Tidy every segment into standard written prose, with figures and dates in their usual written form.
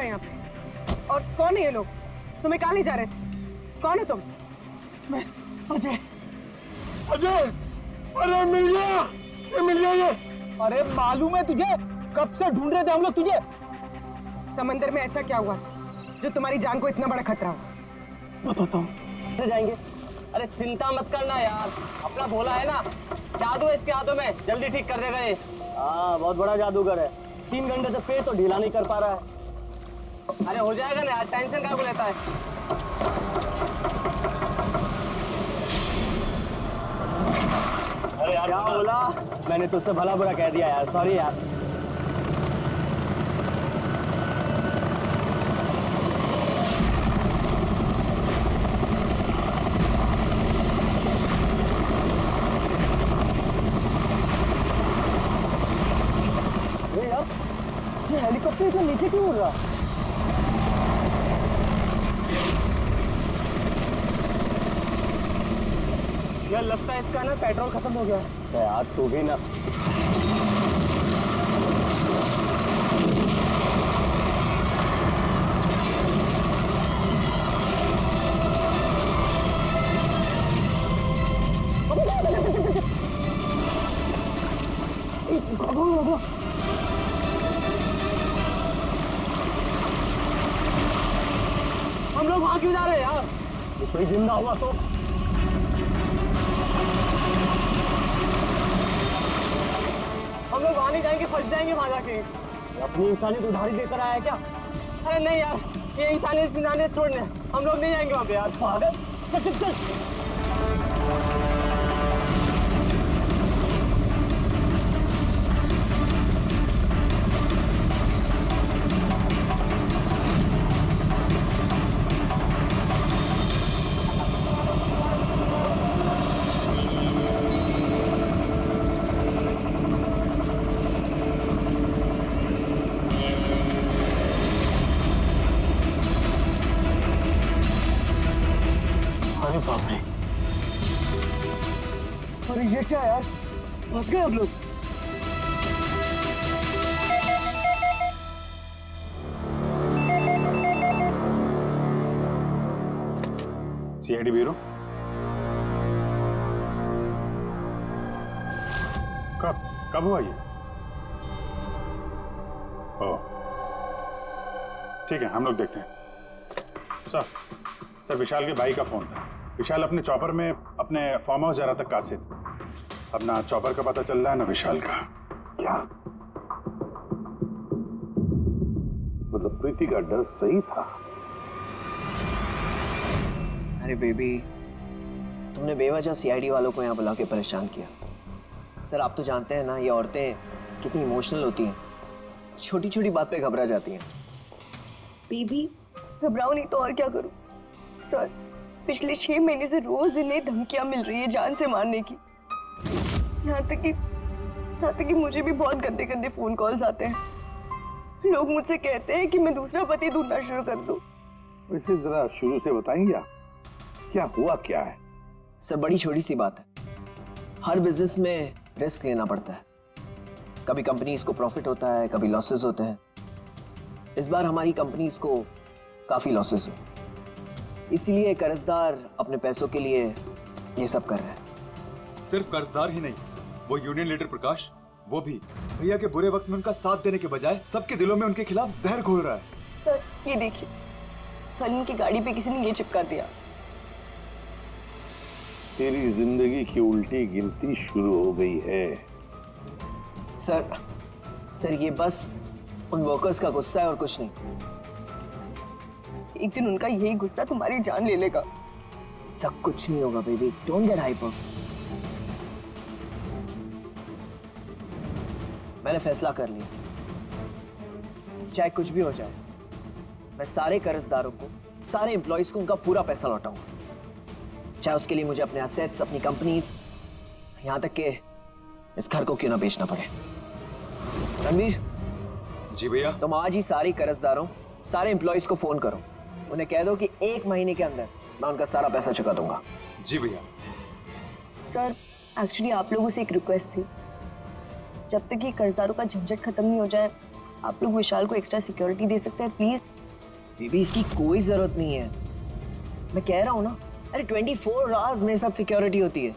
है यहाँ पे? और कौन है ये लोग? तुम्हें कहाँ ले जा रहे थे? कौन है तुम? मैं अजय। अजय, अरे मिल गया, ये मिल गया ये। अरे मालूम है तुझे, कब से ढूंढ रहे थे हम लोग तुझे। समंदर में ऐसा क्या हुआ जो तुम्हारी जान को इतना बड़ा खतरा हो? बताता हूँ। जाएंगे। अरे चिंता मत करना यार, अपना भोला है ना, जादू है इसके हाथों में, जल्दी ठीक कर देगा ये। हाँ बहुत बड़ा जादूगर है, 3 घंटे से पेट तो ढीला नहीं कर पा रहा है। अरे हो जाएगा ना यार, टेंशन क्या को लेता है। अरे यार क्या बोला, मैंने तुझसे भला बुरा कह दिया यार, सॉरी यार। ये हेलीकॉप्टर इतना नीचे क्यों उड़ रहा? यार लगता है इसका ना पेट्रोल खत्म हो गया है यार, तू भी ना। हम लोग वहां क्यों जा रहे हैं यार? कोई जिंदा हुआ तो हम लोग वहां नहीं जाएंगे, फंस जाएंगे वहां जाके। अपनी इंसानियत उधारी देकर आया है क्या? अरे नहीं यार, ये इंसानियत छोड़ने हम लोग नहीं जाएंगे वहां पे यार। पागल, चल चल चल। अरे बाप रे, अरे ये क्या यार, फंस गए हम लोग। सीआईडी ब्यूरो, कब हुआ ये? ओह ठीक है, हम लोग देखते हैं। सर विशाल के भाई का फोन था। विशाल अपने चॉपर में अपने फार्म हाउस जा रहा था कासिद। अब ना चॉपर का पता चल रहा है ना विशाल का। क्या मतलब प्रीति का डर सही था? अरे बेबी, तुमने बेवजह सीआईडी वालों को यहाँ बुला के परेशान किया। सर आप तो जानते हैं ना, ये औरतें कितनी इमोशनल होती हैं, छोटी छोटी बात पे घबरा जाती हैं। बेबी घबराओ नहीं तो और क्या करूं? सर पिछले 6 महीने से रोज इन्हें धमकियां मिल रही है जान से मारने की। यहाँ तक कि मुझे भी बहुत गंदे गंदे फोन कॉल्स आते हैं। लोग मुझसे कहते हैं कि मैं दूसरा पति ढूंढना शुरू कर दूं। वैसे जरा शुरू से बताएंगे क्या हुआ क्या है? सर बड़ी छोटी सी बात है, हर बिजनेस में रिस्क लेना पड़ता है। कभी कंपनीज को प्रॉफिट होता है, कभी लॉसेस होते हैं। इस बार हमारी कंपनीज को काफी लॉसेस हुए, इसीलिए कर्जदार अपने पैसों के लिए ये सब कर रहे हैं। सिर्फ कर्जदार ही नहीं, वो यूनियन लीडर प्रकाश, वो भी भैया के बुरे वक्त में उनका साथ देने के बजाय सबके दिलों में उनके खिलाफ जहर घोल रहा है। सर ये देखिए, कल उनकी गाड़ी पे किसी ने ये चिपका दिया। तेरी जिंदगी की उल्टी गिनती शुरू हो गई है। सर ये बस उन वर्कर्स का गुस्सा है और कुछ नहीं। एक दिन उनका यही गुस्सा तुम्हारी जान ले लेगा। सब कुछ नहीं होगा बेबी, डोंट गेट हाइपर। मैंने फैसला कर लिया, चाहे कुछ भी हो जाए, मैं सारे कर्जदारों को, सारे एम्प्लॉइज को उनका पूरा पैसा लौटाऊंगा, चाहे उसके लिए मुझे अपने एसेट्स, अपनी कंपनीज, यहां तक कि इस घर को क्यों ना बेचना पड़े। रणवीर जी भैया, तुम आज ही सारे कर्जदारों, सारे एम्प्लॉइज को फोन करो, उन्हें कह दो कि 1 महीने के अंदर मैं उनका सारा पैसा चुका दूंगा। जी भैया। सर एक्चुअली आप लोगों से एक रिक्वेस्ट थी, जब तक ये कर्जदारों का झंझट खत्म नहीं हो जाए, आप लोग विशाल को एक्स्ट्रा सिक्योरिटी दे सकते हैं प्लीज। बेबी इसकी कोई जरूरत नहीं है, मैं कह रहा हूं ना। अरे 24 आवर्स मेरे साथ सिक्योरिटी होती है,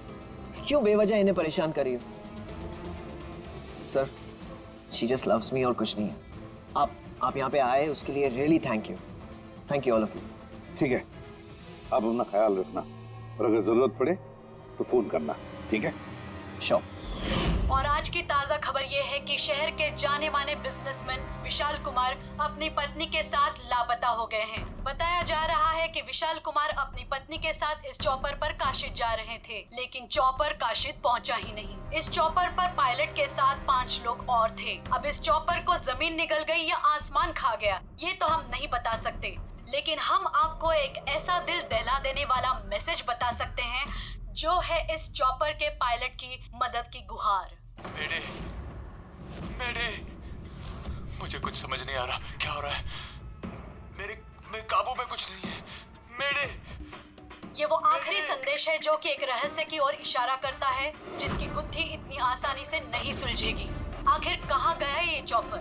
क्यों बेवजह इन्हें परेशान कर रही हो? Sir, she just loves me और कुछ नहीं है। आप यहाँ पे आए उसके लिए really thank you all of you. ठीक है, आप अपना ख्याल रखना और अगर जरूरत पड़े तो फोन करना, ठीक है? श्योर। और आज की ताजा खबर ये है कि शहर के जाने माने बिजनेसमैन विशाल कुमार अपनी पत्नी के साथ लापता हो गए हैं। बताया जा रहा है कि विशाल कुमार अपनी पत्नी के साथ इस चॉपर पर काशिद जा रहे थे, लेकिन चॉपर काशिद पहुंचा ही नहीं। इस चॉपर पर पायलट के साथ 5 लोग और थे। अब इस चॉपर को जमीन निगल गई या आसमान खा गया, ये तो हम नहीं बता सकते, लेकिन हम आपको एक ऐसा दिल दहला देने वाला मैसेज बता सकते हैं जो है इस चॉपर के पायलट की मदद की गुहार। मेरे मुझे कुछ समझ नहीं आ रहा, क्या हो रहा है? मेरे काबू में कुछ नहीं है। ये वो आखिरी संदेश है जो कि एक रहस्य की ओर इशारा करता है, जिसकी गुत्थी इतनी आसानी से नहीं सुलझेगी। आखिर कहाँ गया ये चॉपर?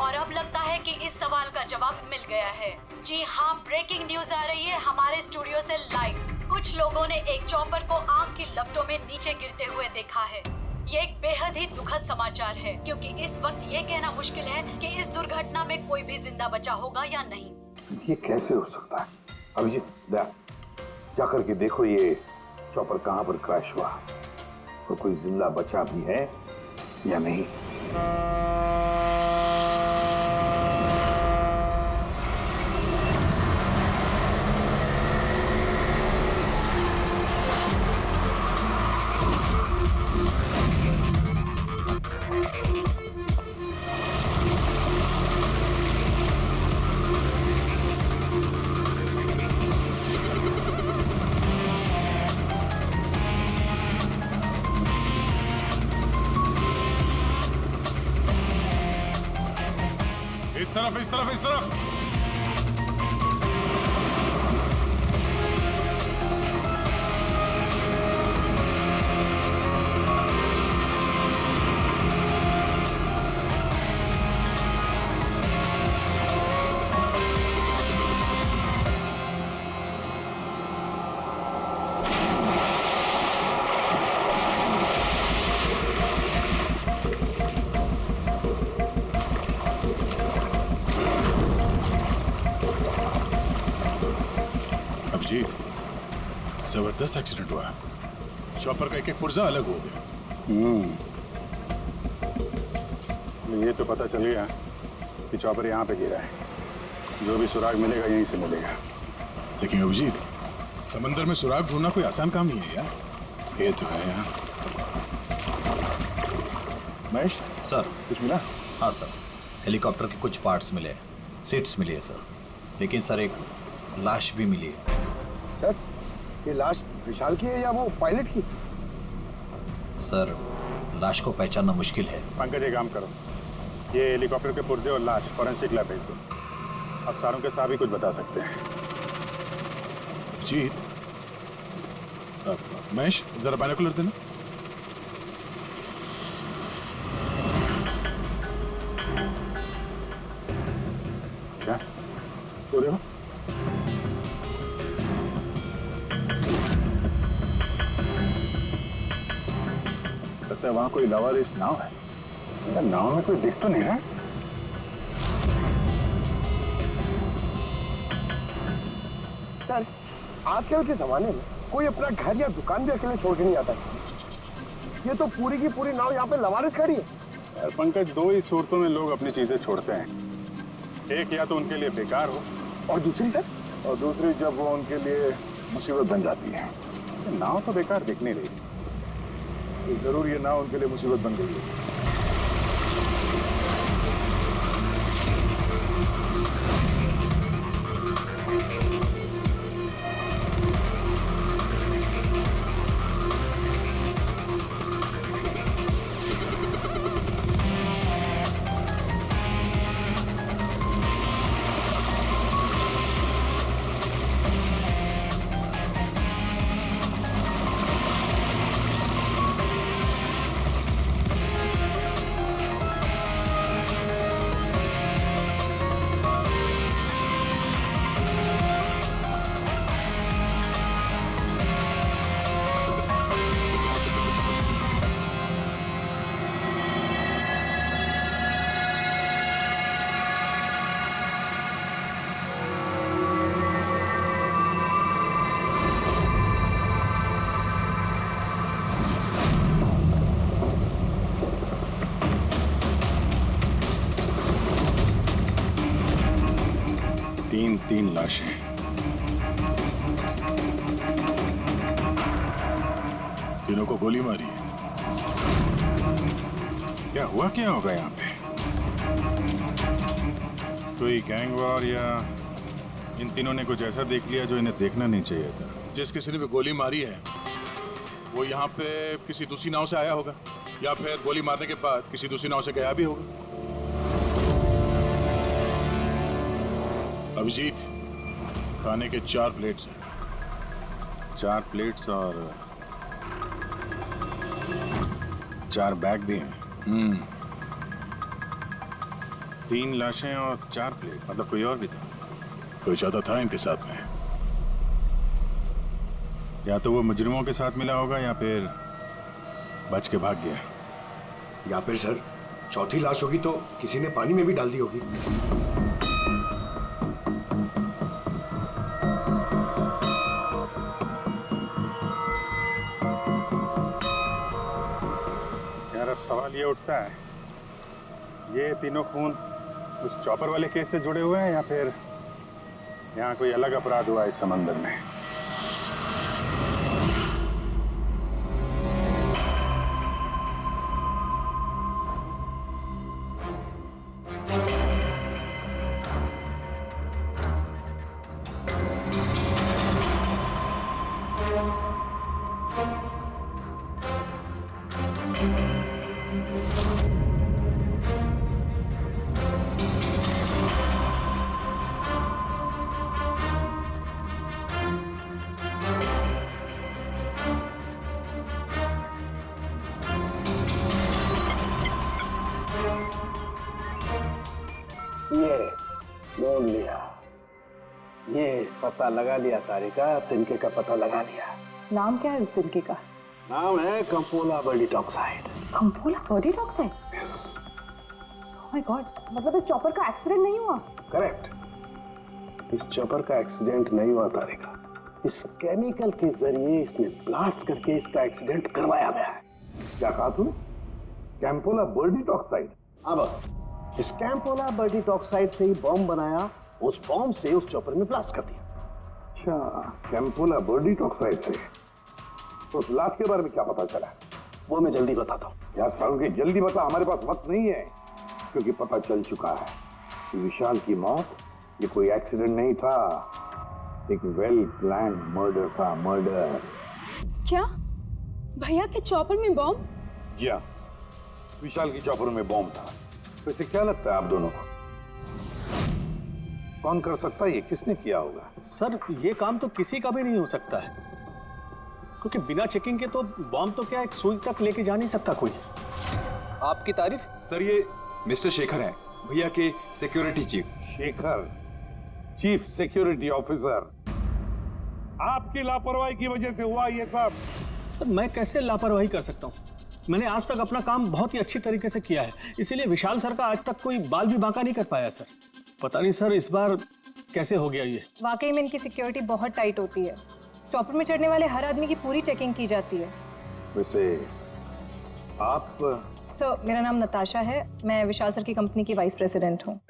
और अब लगता है कि इस सवाल का जवाब मिल गया है। जी हाँ, ब्रेकिंग न्यूज आ रही है हमारे स्टूडियो से लाइव। कुछ लोगों ने एक चॉपर को आग की लपटों में नीचे गिरते हुए देखा है। ये एक बेहद ही दुखद समाचार है, क्योंकि इस वक्त ये कहना मुश्किल है कि इस दुर्घटना में कोई भी जिंदा बचा होगा या नहीं। ये कैसे हो सकता है? अभिजीत, जा करके देखो ये चॉपर कहाँ पर क्रैश हुआ, तो कोई जिंदा बचा भी है या नहीं। इस तरफ। जबरदस्त एक्सीडेंट हुआ, चॉपर का एक पुर्जा अलग हो गया। ये तो पता चल गया कि चॉपर यहाँ पे गिरा है, जो भी सुराग मिलेगा यहीं से मिलेगा। लेकिन अभिजीत, समंदर में सुराग ढूंढना कोई आसान काम नहीं है यार। ये तो है यार। महेश सर, कुछ मिला? हाँ सर, हेलीकॉप्टर के कुछ पार्ट्स मिले, सीट्स मिली है सर, लेकिन सर एक लाश भी मिली है। सर, ये लाश विशाल की है या वो पायलट की? सर, लाश को पहचानना मुश्किल है। पंकज, एक काम करो, ये हेलीकॉप्टर के पुर्जे और लाश फॉरेंसिक लैब भेज दो। अब सारों के साथ भी कुछ बता सकते हैं। जीत, महेश जरा बाइनोकुलर देना। क्या? तो देखो। लगता है वहां कोई लवारिस नाव है। नाव में कोई दिख तो नहीं रहा। सर, आजकल के जमाने में कोई अपना घर या दुकान भी अकेले छोड़ के नहीं आता है। ये तो पूरी की पूरी नाव यहाँ पे लवारिस खड़ी है। यार पंकज, दो ही सूरतों में लोग अपनी चीजें छोड़ते हैं। एक या तो उनके लिए बेकार हो, और दूसरी सर, और दूसरी जब वो उनके लिए मुसीबत बन जाती है। नाव तो बेकार दिख नहीं रही, तो जरूर ये नाव उनके लिए मुसीबत बन गई है। 3 लाशें। तीनों को गोली मारी है। क्या हुआ, क्या होगा यहाँ पे? कोई गैंग वॉर या इन तीनों ने कुछ ऐसा देख लिया जो इन्हें देखना नहीं चाहिए था। जिस किसी ने भी गोली मारी है वो यहाँ पे किसी दूसरी नाव से आया होगा या फिर गोली मारने के बाद किसी दूसरी नाव से गया भी होगा। अभिजीत, खाने के 4 प्लेट्स हैं। 4 प्लेट्स और 4 बैग भी हैं। 3 लाशें और 4 प्लेट, मतलब कोई और भी था? कोई ज्यादा था इनके साथ में। या तो वो मुजरिमों के साथ मिला होगा या फिर बच के भाग गया। या फिर सर चौथी लाश होगी तो किसी ने पानी में भी डाल दी होगी। यार अब सवाल ये उठता है, ये तीनों खून उस चॉपर वाले केस से जुड़े हुए हैं या फिर यहाँ कोई अलग अपराध हुआ इस समंदर में? ये ढूंढ लिया, ये पता लगा लिया तारिका, तिनके का पता लगा लिया। नाम क्या है उस तिनके का? नाम है कंपोला बर्डी टॉक्साइड। कंपोला बर्डी टॉक्साइड? यस। ओह माय गॉड, मतलब इस चॉपर का एक्सीडेंट नहीं हुआ? करेक्ट, इस चॉपर का एक्सीडेंट नहीं हुआ तारिका। इस केमिकल के जरिए इसने ब्लास्ट करके इसका एक्सीडेंट करवाया गया है। क्या कहा तूने? कैंपोला बर्डी टॉक्साइड? हाँ बस, इस कैंपोला बर्डी टॉक्साइड से ही बॉम्ब बनाया, उस बॉम्ब से उस चॉपर में ब्लास्ट कर दिया। अच्छा, कैंपोला बर्डी टॉक्साइड से। तो उस लाश के बारे में क्या पता चला? वो मैं जल्दी बताता हूँ। यार सारुण, जल्दी बता, हमारे पास वक्त नहीं है, क्योंकि पता चल चुका है कि विशाल की मौत ये कोई एक्सीडेंट नहीं था, एक वेल प्लान्ड मर्डर था। मर्डर। क्या भैया के चॉपर में बॉम्ब? जी हाँ, विशाल की चॉपर में बॉम्ब था। वैसे क्या लगता है आप दोनों को, कौन कर सकता है ये? किसने किया होगा? सर ये काम तो किसी का भी नहीं हो सकता है, क्योंकि बिना चेकिंग के तो बॉम्ब तो क्या एक सुई तक लेके जा नहीं सकता कोई। आपकी तारीफ? सर ये मिस्टर शेखर हैं, भैया के security chief. Shekhar, chief security officer. आपकी लापरवाही की वजह से हुआ ये सब। सर मैं कैसे लापरवाही कर सकता हूँ? मैंने आज तक अपना काम बहुत ही अच्छी तरीके से किया है, इसीलिए विशाल सर का आज तक कोई बाल भी बांका नहीं कर पाया सर। पता नहीं सर इस बार कैसे हो गया ये। वाकई में इनकी सिक्योरिटी बहुत टाइट होती है। चॉपर में चढ़ने वाले हर आदमी की पूरी चेकिंग की जाती है। वैसे आप? सर मेरा नाम नताशा है, मैं विशाल सर की कंपनी की वाइस प्रेसिडेंट हूँ।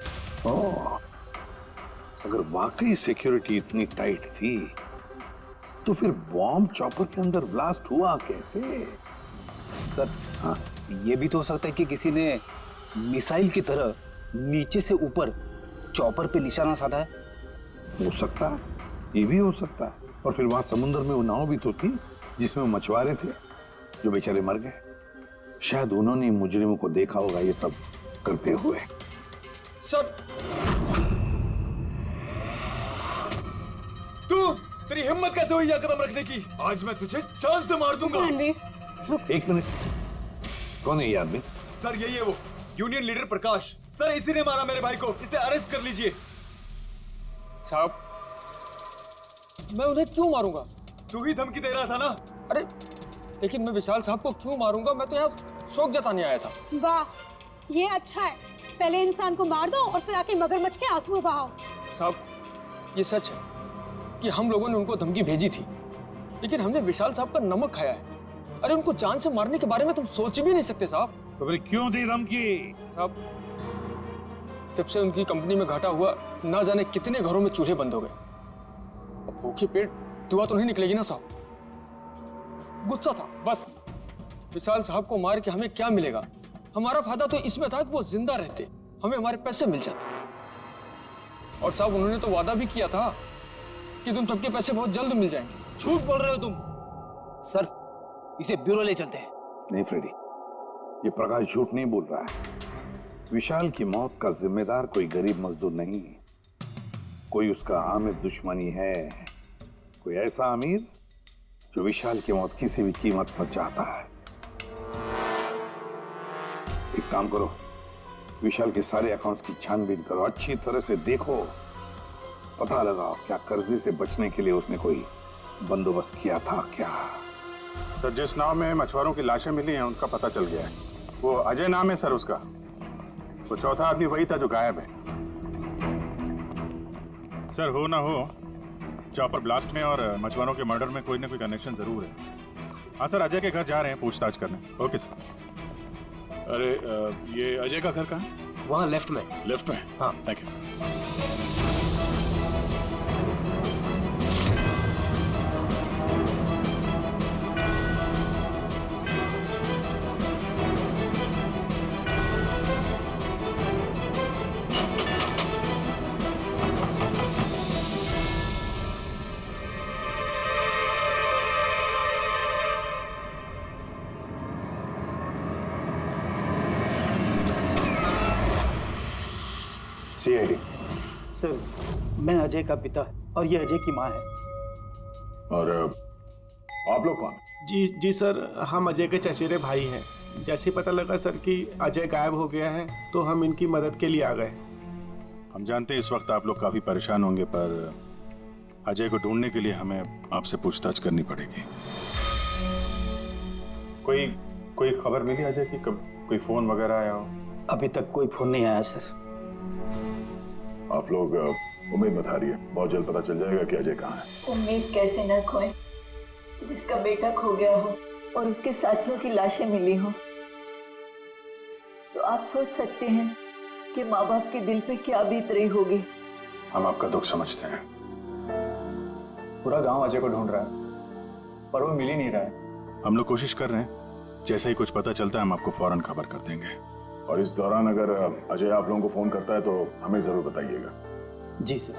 अगर वाकई सिक्योरिटी इतनी टाइट थी तो फिर बॉम्ब चॉपर के अंदर ब्लास्ट हुआ कैसे? सर हाँ, ये भी तो हो सकता है कि किसी ने मिसाइल की तरह नीचे से ऊपर चॉपर पे निशाना साधा है। हो सकता है, ये भी हो सकता है। और फिर वहां समुद्र में वो नाव भी तो थी जिसमें वो मछुआरे थे जो बेचारे मर गए। शायद उन्होंने मुजरिमों को देखा होगा ये सब करते हुए। सर तू, तेरी हिम्मत कैसे हुई यह कदम रखने की? आज मैं तुझे जान से मार दूंगा। एक मिनट, कौन है ये आदमी? सर यही है वो यूनियन लीडर प्रकाश। सर इसी ने मारा मेरे भाई को, इसे अरेस्ट कर लीजिए। साहब मैं उन्हें क्यों मारूंगा? तू ही धमकी दे रहा था ना। अरे लेकिन मैं विशाल साहब को क्यों मारूंगा? मैं तो यहाँ शोक जताने आया था। वाह, ये अच्छा है। पहले इंसान को मार दो और फिर आके मगरमच्छ के आंसू बहाओ। साहब ये सच है कि हम लोगों ने उनको धमकी भेजी थी, लेकिन हमने विशाल साहब का नमक खाया है। अरे उनको जान से मारने के बारे में तुम सोच भी नहीं सकते साहब। तो फिर क्यों दी धमकी? जब से उनकी कंपनी में घाटा हुआ, ना जाने कितने घरों में चूल्हे बंद हो गए। अब भूखे पेट दुआ तो नहीं निकलेगी ना साहब। गुस्सा था बस। विशाल साहब को मार के हमें क्या मिलेगा? हमारा फायदा तो इसमें था कि वो जिंदा रहते, हमें हमारे पैसे मिल जाते। और साहब उन्होंने तो वादा भी किया था कि तुम सबके पैसे बहुत जल्द मिल जाएंगे। झूठ बोल रहे हो तुम। सर, इसे ब्यूरो ले चलते हैं। नहीं फ्रेडी, ये प्रकाश झूठ नहीं बोल रहा है। विशाल की मौत का जिम्मेदार कोई गरीब मजदूर नहीं है, कोई उसका आमिर दुश्मनी है, कोई ऐसा अमीर जो विशाल की मौत किसी भी कीमत पर चाहता है। एक काम करो, विशाल के सारे अकाउंट्स की छानबीन करो, अच्छी तरह से देखो, पता लगाओ क्या कर्जे से बचने के लिए उसने कोई बंदोबस्त किया था क्या। सर, जिस नाव में मछुआरों की लाशें मिली हैं उनका पता चल गया है। वो अजय नाम है सर उसका। वो चौथा आदमी वही था जो गायब है। सर, हो ना हो, चॉपर ब्लास्ट में और मछुआरों के मर्डर में कोई ना कोई कनेक्शन जरूर है। हाँ सर, अजय के घर जा रहे हैं पूछताछ करने। Okay sir. अरे ये अजय का घर कहाँ है? वहाँ लेफ्ट में। लेफ्ट में? हाँ, थैंक यू। CID। सर, मैं अजय का पिता और ये अजय की माँ है। और आप लोग कौन? जी सर, हम अजय के चचेरे भाई हैं। जैसे पता लगा सर कि अजय गायब हो गया है तो हम इनकी मदद के लिए आ गए। हम जानते हैं इस वक्त आप लोग काफी परेशान होंगे, पर अजय को ढूंढने के लिए हमें आपसे पूछताछ करनी पड़ेगी। कोई खबर मिली अजय की? कब कोई फोन वगैरह आया हो? अभी तक कोई फोन नहीं आया सर। आप लोग उम्मीद मत हारिए, बहुत जल्द पता चल जाएगा कि अजय कहाँ है। उम्मीद कैसे न खोए, जिसका बेटा खो गया हो और उसके साथियों की लाशें मिली हो, तो आप सोच सकते हैं कि माँ बाप के दिल पे क्या बीत रही होगी। हम आपका दुख समझते हैं। पूरा गांव अजय को ढूंढ रहा है पर वो मिल ही नहीं रहा है। हम लोग कोशिश कर रहे हैं, जैसे ही कुछ पता चलता है हम आपको फौरन खबर कर देंगे। और इस दौरान अगर अजय आप लोगों को फोन करता है तो हमें जरूर बताइएगा। जी सर।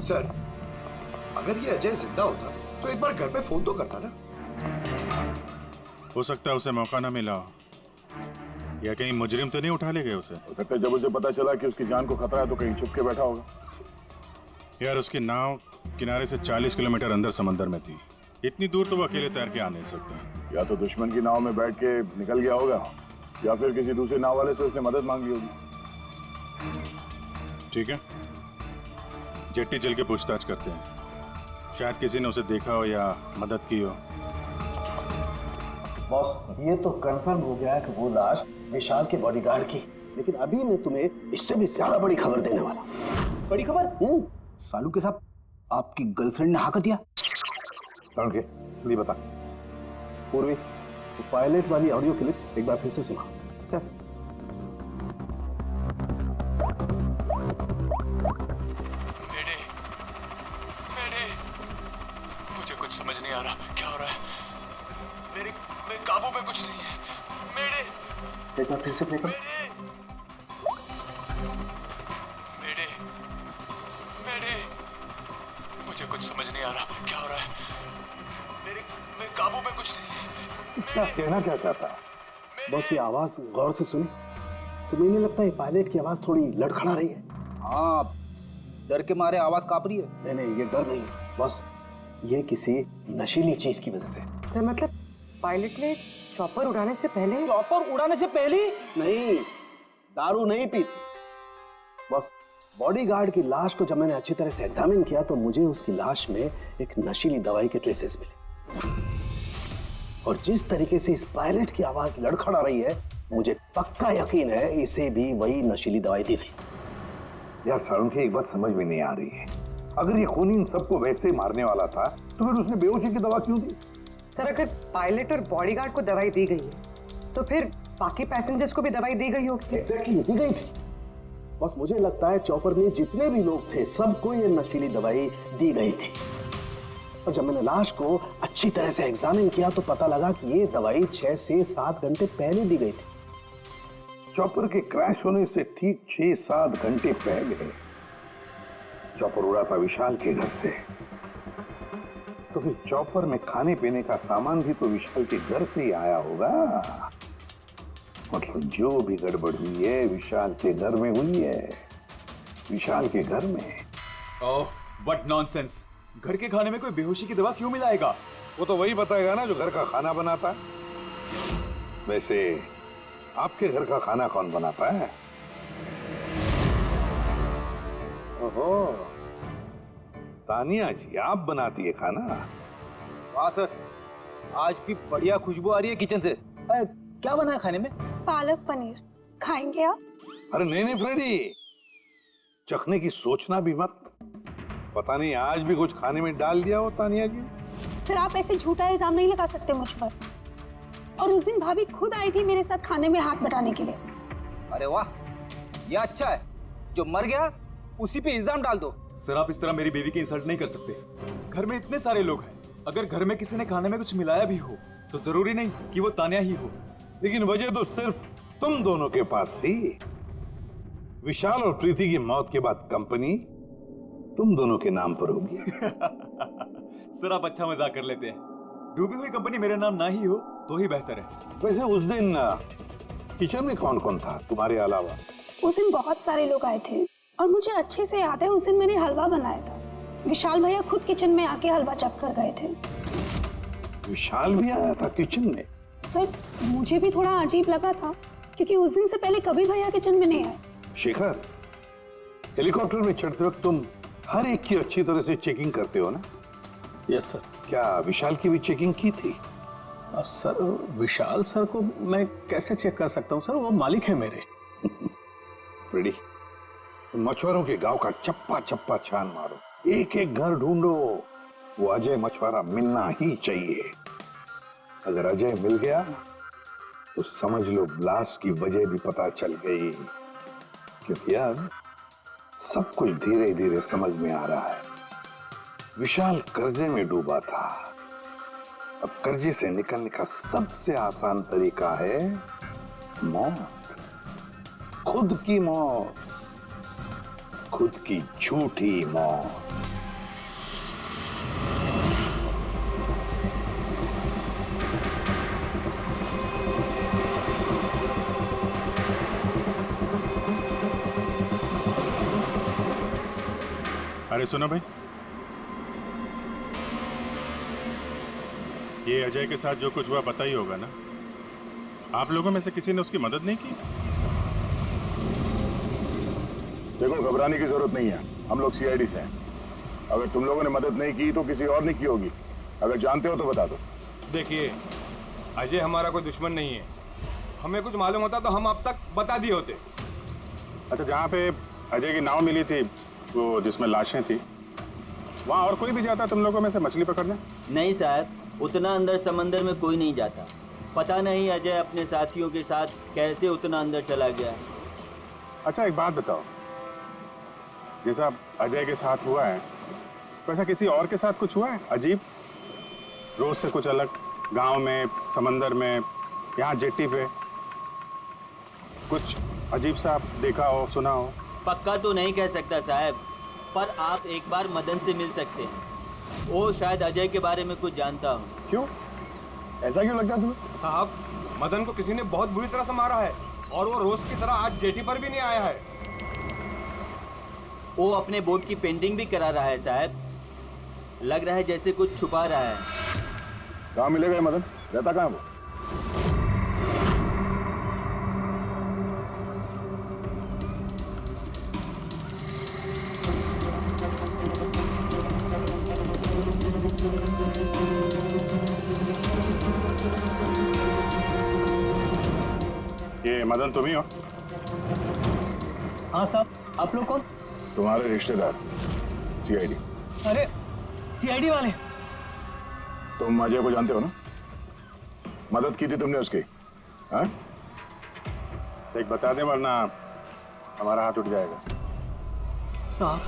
सर, अगर ये अजय जिंदा होता तो एक बार घर पे फोन तो करता ना। हो सकता है उसे मौका ना मिला हो, या कहीं मुजरिम तो नहीं उठा ले गए उसे। हो सकता है जब उसे पता चला कि उसकी जान को खतरा है तो कहीं छुप के बैठा होगा। यार, उसकी नाव किनारे से 40 किलोमीटर अंदर समंदर में थी। इतनी दूर तो वो अकेले तैर के आ नहीं सकता। या तो दुश्मन की नाव में बैठ के निकल गया होगा, या फिर किसी दूसरे नाव वाले से उसने मदद मांगी होगी। ठीक है, जेट्टी चल के पूछताछ करते हैं, शायद किसी ने उसे देखा हो या मदद की हो। बॉस, ये तो कंफर्म हो गया कि वो लाश विशाल के बॉडीगार्ड की, लेकिन अभी मैं तुम्हें इससे भी ज्यादा बड़ी खबर देने वाला। बड़ी खबर? सालू के साथ आपकी गर्लफ्रेंड ने हाँ कर दिया? नहीं बता पूर्वी, तो पायलट वाली ऑडियो क्लिप एक बार फिर से सुना। मुझे कुछ समझ नहीं आ रहा क्या हो रहा है। मेरे काबू में कुछ नहीं है। मेरे एक बार फिर से प्ले कर। मुझे कुछ समझ नहीं आ रहा क्या हो रहा है। मेरे काबू में कुछ नहीं है। कहना क्या चाहता है? बस ये आवाज गौर से सुनी तो मुझे लगता है पायलट की आवाज थोड़ी लड़खड़ा रही है। हाँ, डर के मारे आवाज कांप रही है। नहीं, ये डर नहीं है, बस ये किसी नशीली चीज की वजह से। सर, मतलब पायलट ने चॉपर उड़ाने से पहले? चॉपर उड़ाने से पहले? नहीं, दारू नहीं पीती। बस बॉडीगार्ड की लाश को जब मैंने अच्छी तरह से एग्जामिन किया तो मुझे उसकी लाश में एक नशीली दवाई के ट्रेसेस मिले, और जिस तरीके से इस पायलट की आवाज लड़खड़ा रही है, मुझे पक्का यकीन है इसे भी वही नशीली दवाई दी गई। यार सारुण, एक बात समझ में नहीं आ रही है, अगर ये खूनी इन सबको वैसे ही मारने वाला था तो फिर उसने बेहोशी की दवा क्यों दी? सर, अगर पायलट और बॉडीगार्ड को दवाई दी गई है तो फिर बाकी पैसेंजर्स को भी दवाई दी गई होगी। एग्जैक्टली दी गई थी। बस मुझे लगता है चॉपर में जितने भी लोग थे सबको ये नशीली दवाई दी गई थी। और जब मैंने लाश को अच्छी तरह से एग्जामिन किया तो पता लगा कि ये दवाई 6 से 7 घंटे पहले दी गई थी। चॉपर के क्रैश होने से ठीक 6-7 घंटे पहले चॉपर उड़ा था विशाल के घर से। तो फिर चॉपर में खाने पीने का सामान भी तो विशाल के घर से ही आया होगा। मतलब जो भी गड़बड़ हुई है विशाल के घर में हुई है, विशाल के घर में। ओह, व्हाट नॉनसेंस! घर के खाने में कोई बेहोशी की दवा क्यों मिलाएगा? वो तो वही बताएगा ना जो घर का खाना बनाता है। वैसे आपके घर का खाना कौन बनाता है? ओहो, तानिया जी आप बनाती है खाना? वाह सर, आज भी बढ़िया खुशबू आ रही है किचन से। क्या बना है खाने में? पालक पनीर। खाएंगे आप? अरे नहीं नहीं फ्रेडी, चखने की सोचना भी मत। पता नहीं आज भी कुछ खाने में डाल दिया हो तानिया जी। सर आप ऐसे झूठा इल्जाम नहीं लगा सकते मुझ पर। और उस दिन भाभी खुद आई थी मेरे साथ खाने में हाथ बटाने के लिए। अरे वाह, ये अच्छा है। जो मर गया उसी पे इल्जाम डाल दो। सर आप इस तरह मेरी बीवी की इंसल्ट नहीं कर सकते। घर में इतने सारे लोग हैं, अगर घर में किसी ने खाने में कुछ मिलाया भी हो तो जरूरी नहीं कि वो तानिया ही हो। लेकिन वजह तो सिर्फ तुम दोनों के पास थी। विशाल और प्रीति की मौत के बाद कंपनी तुम दोनों के नाम पर होगी। सर आप अच्छा मजाक कर लेते हैं। डूबी हुई कंपनी मेरे नाम ना ही हो तो ही बेहतर है। वैसे उस दिन किचन में कौन कौन था तुम्हारे अलावा? उस दिन बहुत सारे लोग आए थे और मुझे अच्छे से याद है उस दिन मैंने हलवा बनाया था। विशाल भैया खुद किचन में आके हलवा चख कर गए थे। विशाल भी आया था किचन में? सर मुझे भी थोड़ा अजीब लगा था क्योंकि उस दिन से पहले कभी भैया किचन में नहीं आए। शेखर, हेलीकॉप्टर में चढ़ते वक्त तुम हर एक की अच्छी तरह से चेकिंग करते हो ना? Yes sir. क्या विशाल की भी चेकिंग की थी? सर विशाल सर को मैं कैसे चेक कर सकता हूँ सर, वो मालिक है मेरे। फ्रेडी, मछुआरों के गांव का चप्पा चप्पा छान मारो, एक एक घर ढूंढो। वो अजय मछुआरा मिलना ही चाहिए। अगर अजय मिल गया तो समझ लो ब्लास्ट की वजह भी पता चल गई। क्योंकि अब सब कुछ धीरे धीरे समझ में आ रहा है। विशाल कर्जे में डूबा था। अब कर्जे से निकलने का सबसे आसान तरीका है मौत। खुद की मौत, खुद की झूठी मौत। अरे सुनो भाई, ये अजय के साथ जो कुछ हुआ पता ही होगा ना? आप लोगों में से किसी ने उसकी मदद नहीं की? देखो, घबराने की जरूरत नहीं है। हम लोग सीआईडी से हैं। अगर तुम लोगों ने मदद नहीं की तो किसी और ने की होगी। अगर जानते हो तो बता दो। देखिए, अजय हमारा कोई दुश्मन नहीं है। हमें कुछ मालूम होता तो हम अब तक बता दिए होते। अच्छा, जहाँ पे अजय की नाव मिली थी, वो जिसमें लाशें थी, वहाँ और कोई भी जाता तुम लोगों में से मछली पकड़ने? नहीं साहब, उतना अंदर समंदर में कोई नहीं जाता। पता नहीं अजय अपने साथियों के साथ कैसे उतना अंदर चला गया। अच्छा एक बात बताओ, जैसा अजय के साथ हुआ है वैसा किसी और के साथ कुछ हुआ है अजीब, रोज से कुछ अलग? गांव में, समंदर में, यहाँ जेट्टी पे कुछ अजीब सा देखा हो, सुना हो? पक्का तो नहीं कह सकता साहब, पर आप एक बार मदन से मिल सकते हैं। वो शायद अजय के बारे में कुछ जानता हो। क्यों? ऐसा क्यों लगता तुम्हें? साहब, मदन को किसी ने बहुत बुरी तरह से मारा है और वो रोज की तरह आज जेटी पर भी नहीं आया है। वो अपने बोट की पेंटिंग भी करा रहा है साहब। लग रहा है जैसे कुछ छुपा रहा है। कहाँ मिलेगा मदन? रहता कहाँ वो? ये मदन तुम ही हो? हाँ साहब, आप लोग कौन? तुम्हारे रिश्तेदार, सीआईडी। अरे सीआईडी वाले? तुम अजय को जानते हो ना? मदद की थी तुमने उसकी, हाँ? देख बता दे वरना हमारा हाथ उठ जाएगा। साहब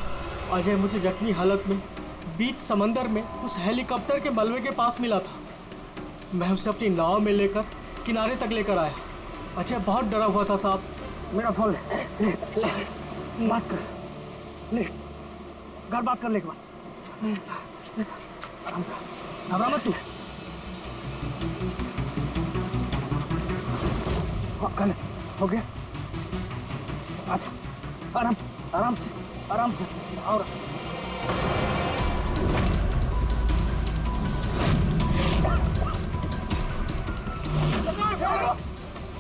अजय मुझे जख्मी हालत में बीच समंदर में उस हेलीकॉप्टर के मलबे के पास मिला था। मैं उसे अपनी नाव में लेकर किनारे तक लेकर आया। अजय बहुत डरा हुआ था साहब। मेरा फोन ले, बात कर ले, घर बात कर ले एक बार। आराम से, घबरा मत तू। हाँ कर ले, हो गया। अच्छा आराम आराम से और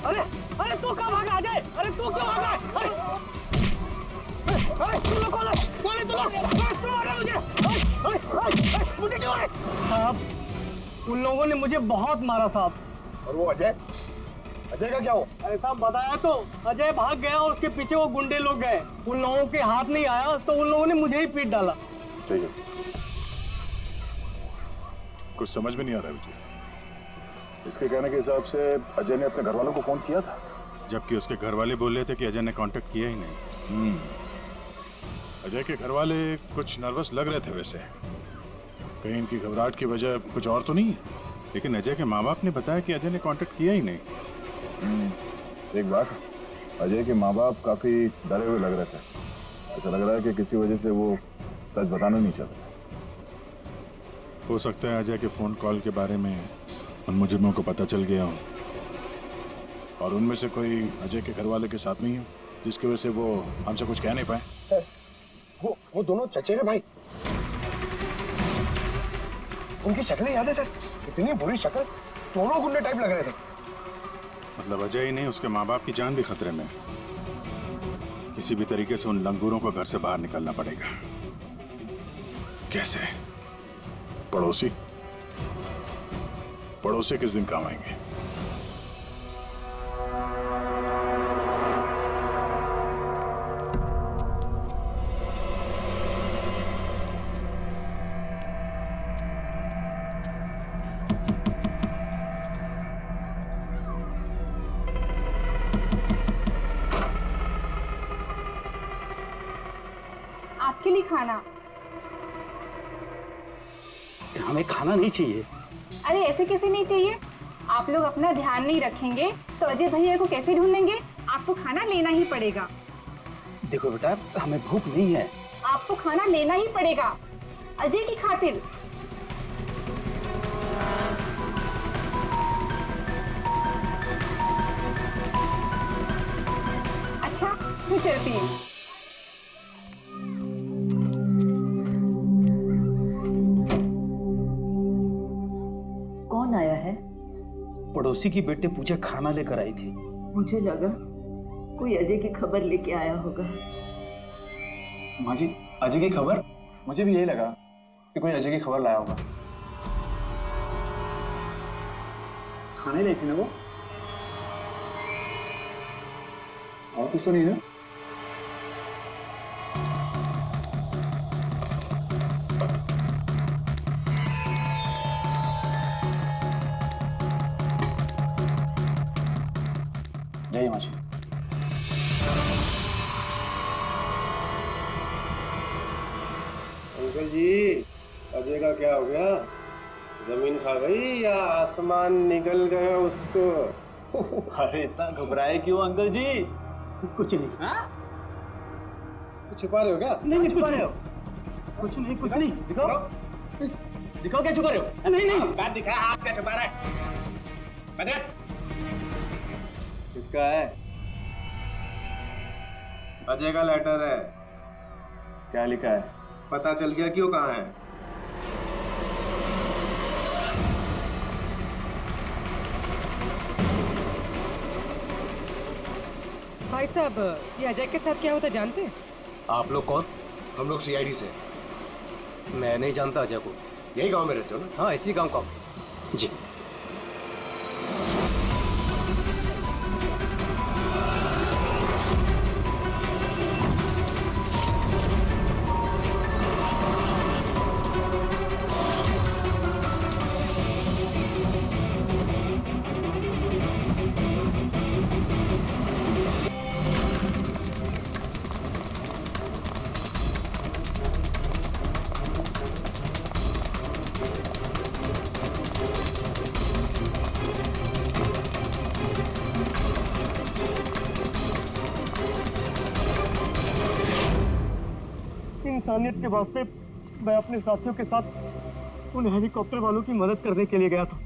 अरे अरे तू कहाँ भागा अजय? अरे तू क्यों भागा? अरे तू लोग कौन है तू लोग? तू मारा मुझे? मुझे क्यों मारे? साहब उन लोगों ने मुझे बहुत मारा साहब। और वो अजय का क्या हुआ? अरे साहब बताया तो, अजय भाग गया और उसके पीछे वो गुंडे लोग गए। उन लोगों के हाथ नहीं आया तो उन लोगों ने मुझे ही पीट डाला। ठीक है, कुछ समझ में नहीं आ रहा है मुझे। इसके कहने के हिसाब से अजय ने अपने घर वालों को फोन किया था, जबकि उसके घर वाले बोल रहे थे कि अजय ने कांटेक्ट किया ही नहीं। अजय के घर वाले कुछ नर्वस लग रहे थे वैसे, कहीं इनकी घबराहट की वजह कुछ और तो नहीं, लेकिन अजय के माँ बाप ने बताया कि अजय ने कांटेक्ट किया ही नहीं। एक बात, अजय के माँ बाप काफी डरे हुए लग रहे थे। ऐसा लग रहा है कि किसी वजह से वो सच बताना नहीं चाहते। हो सकता है अजय के फोन कॉल के बारे में उन मुजरिमों को पता चल गया हो और उनमें से कोई अजय के घर वाले के साथ नहीं हो, जिसकी वजह से वो हमसे कुछ कह नहीं पाए। सर वो दोनों चचेरे भाई, उनकी शक्लें याद है सर? इतनी बुरी शक्ल, दोनों गुंडे टाइप लग रहे थे। मतलब अजय ही नहीं, उसके माँ बाप की जान भी खतरे में। किसी भी तरीके से उन लंगूरों को घर से बाहर निकालना पड़ेगा। कैसे? पड़ोसी किस दिन काम आएंगे? आपके लिए खाना। हमें खाना नहीं चाहिए। अरे ऐसे कैसे नहीं चाहिए? आप लोग अपना ध्यान नहीं रखेंगे तो अजय भैया को कैसे ढूंढेंगे? आपको खाना लेना ही पड़ेगा। देखो बेटा, हमें भूख नहीं है। आपको खाना लेना ही पड़ेगा अजय की खातिर। अच्छा मैं चलती हूँ। कौन आया है? पड़ोसी की बेटे पूजा खाना लेकर आई थी। मुझे लगा कोई अजय की खबर लेके आया होगा। माँ जी, अजय की खबर? मुझे भी यही लगा कि कोई अजय की खबर लाया होगा। खाने लाई थी ना वो? और कुछ तो नहीं है? जय माँ जी। अंकल जी, अजय का क्या हो गया? जमीन खा गई या आसमान निकल गया उसको? अरे इतना घबराए क्यों अंकल जी? कुछ नहीं। हाँ? कुछ छुपा रहे हो क्या? नहीं छुपा रहे हो? कुछ नहीं। दिखाओ क्या छुपा रहे हो? नहीं। बात दिखा, हाथ क्या छुपा रहा है? किसका है? अजय का लेटर है। क्या लिखा है? पता चल गया क्यों कहाँ है? भाई साहब, ये अजय के साथ क्या होता जानते हैं? आप लोग कौन? हम लोग सीआईडी से। मैं नहीं जानता अजय को। यही गांव में रहते हो ना? हाँ, इसी गांव का। जी। इंसानियत के वास्ते मैं अपने साथियों के साथ उन हेलीकॉप्टर वालों की मदद करने के लिए गया था,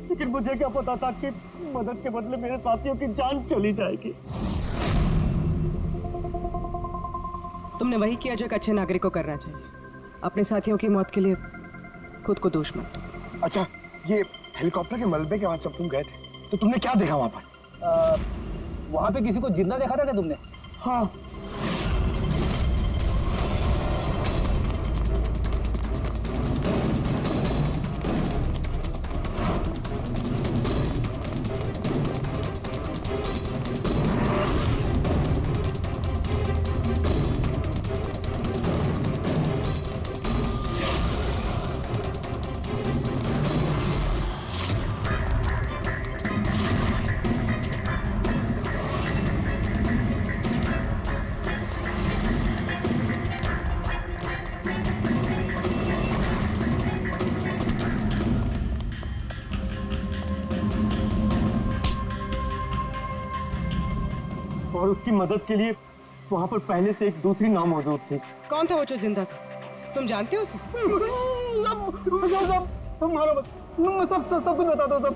लेकिन मुझे क्या पता था कि मदद के बदले मेरे साथियों की जान चली जाएगी। तुमने वही किया जो एक अच्छे नागरिक को करना चाहिए। अपने साथियों की मौत के लिए खुद को दोष मत दो। अच्छा, ये हेलीकॉप्टर के मलबे के बाद जब तुम गए थे तो तुमने क्या देखा वहां पर? वहां पे किसी को जिंदा देखा था क्या तुमने? हाँ। और उसकी मदद के लिए वहां पर पहले से एक दूसरी नाव मौजूद थी। कौन था वो जो जिंदा था? तुम जानते हो उसे? सब कुछ बताता हूँ।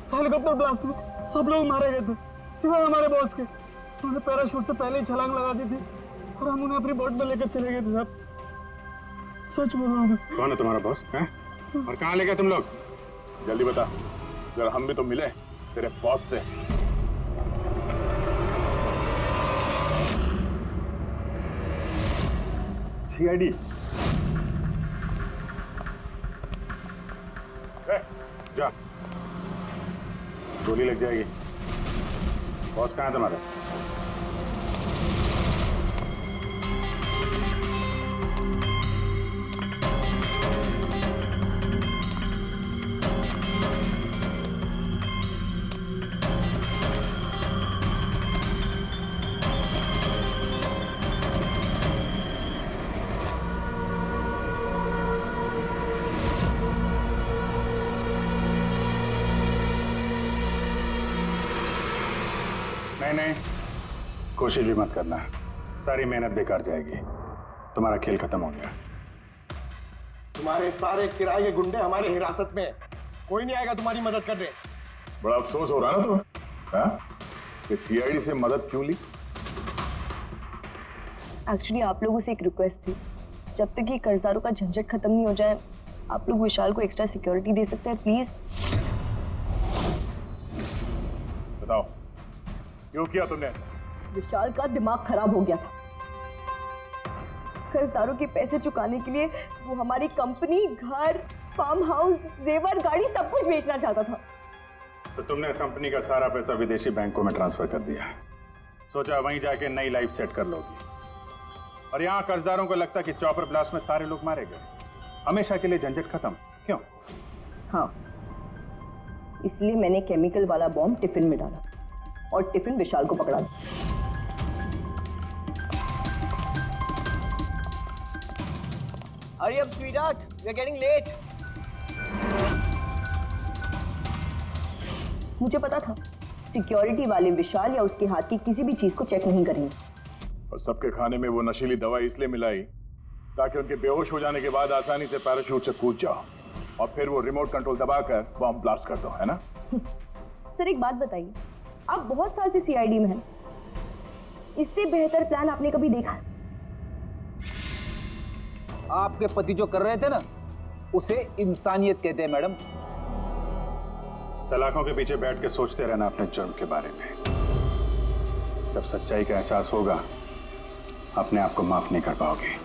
सब हेलीकॉप्टर ब्लास्ट में सब लोग मारे गए थे सिवाय हमारे बॉस के। उन्होंने पैराशूट से पहले ही छलांग लगा दी थी और हम उन्हें अपनी बोट में लेकर चले गए थे। साहब सच बोल रहा हूँ। कौन है तुम्हारा बॉस? हैं? और कहाँ ले गए तुम लोग? जल्दी बता, जरा हम भी तो मिले तेरे बॉस से। सीआईडी जा, गोली लग जाएगी। बॉस कहाँ है तुम्हारा? नहीं, कोशिश भी मत करना, सारी मेहनत बेकार जाएगी। तुम्हारा खेल खत्म हो गया। तुम्हारे सारे किराए के गुंडे हमारी हिरासत में, कोई नहीं आएगा तुम्हारी मदद करने। बड़ा अफसोस हो रहा ना तुम्हें, हाँ? कि सीआईडी से मदद क्यों ली? एक्चुअली आप लोगों से एक रिक्वेस्ट थी, जब तक ये कर्जदारों का झंझट खत्म नहीं हो जाए आप लोग विशाल को एक्स्ट्रा सिक्योरिटी दे सकते हैं प्लीज। बताओ क्यों किया तुमने? विशाल का दिमाग खराब हो गया था। कर्जदारों के पैसे चुकाने के लिए वो हमारी कंपनी, घर, फार्म हाउस, जेवर, गाड़ी सब कुछ बेचना चाहता था। तो तुमने कंपनी का सारा पैसा विदेशी बैंकों में ट्रांसफर कर दिया, सोचा वहीं जाके नई लाइफ सेट कर लोगी। और यहाँ कर्जदारों को लगता कि चॉपर ब्लास्ट में सारे लोग मारे गए, हमेशा के लिए झंझट खत्म। क्यों? हाँ, इसलिए मैंने केमिकल वाला बॉम्ब टिफिन में डाला और टिफिन विशाल को पकड़ा दिया। Hurry up, sweetheart. We're getting late. मुझे पता था सिक्योरिटी वाले विशाल या उसके हाथ की किसी भी चीज को चेक नहीं करेंगे। और सबके खाने में वो नशीली दवाई इसलिए मिलाई ताकि उनके बेहोश हो जाने के बाद आसानी से पैराशूट से कूद जाओ और फिर वो रिमोट कंट्रोल दबाकर बॉम्ब ब्लास्ट कर दो, है ना? सर एक बात बताइए, आप बहुत साल से सीआईडी में हैं, इससे बेहतर प्लान आपने कभी देखा? आपके पति जो कर रहे थे ना, उसे इंसानियत कहते हैं मैडम। सलाखों के पीछे बैठ के सोचते रहना अपने जुर्म के बारे में। जब सच्चाई का एहसास होगा अपने आप को माफ नहीं कर पाओगे।